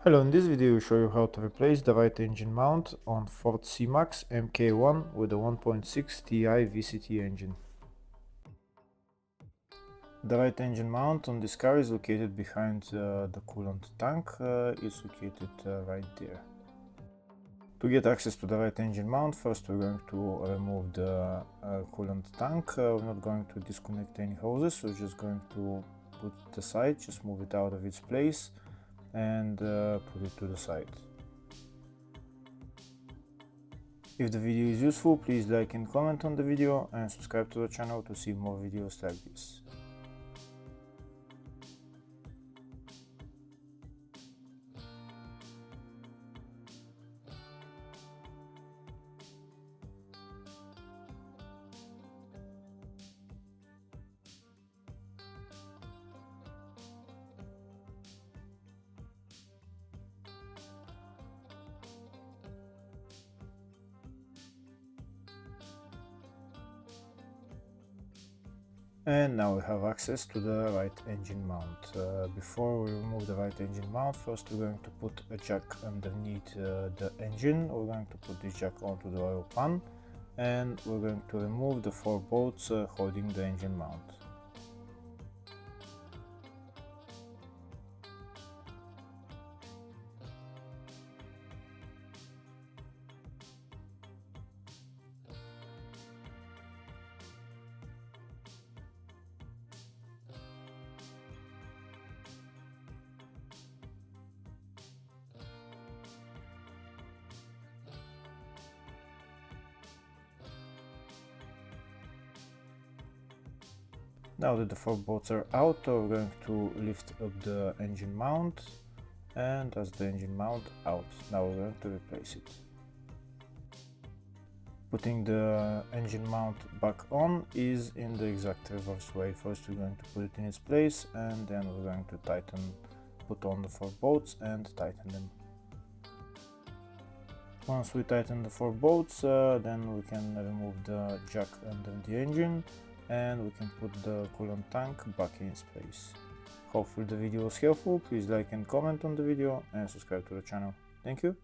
Hello, in this video I will show you how to replace the right engine mount on Ford C-Max Mk1 with a 1.6 Ti-VCT engine. The right engine mount on this car is located behind the coolant tank. It's located right there. To get access to the right engine mount, first we're going to remove the coolant tank. We're not going to disconnect any hoses, we're just going to put it aside, just move it out of its place and put it to the side. If the video is useful, please like and comment on the video and subscribe to the channel to see more videos like this. And now we have access to the right engine mount. Before we remove the right engine mount, first we're going to put a jack underneath the engine. We're going to put this jack onto the oil pan and we're going to remove the 4 bolts holding the engine mount. Now that the 4 bolts are out, we're going to lift up the engine mount, and that's the engine mount out. Now we're going to replace it. Putting the engine mount back on is in the exact reverse way. First we're going to put it in its place and then we're going to put on the 4 bolts and tighten them. Once we tighten the 4 bolts, then we can remove the jack under the engine and we can put the coolant tank back in its place. Hopefully the video was helpful. Please like and comment on the video and subscribe to the channel. Thank you.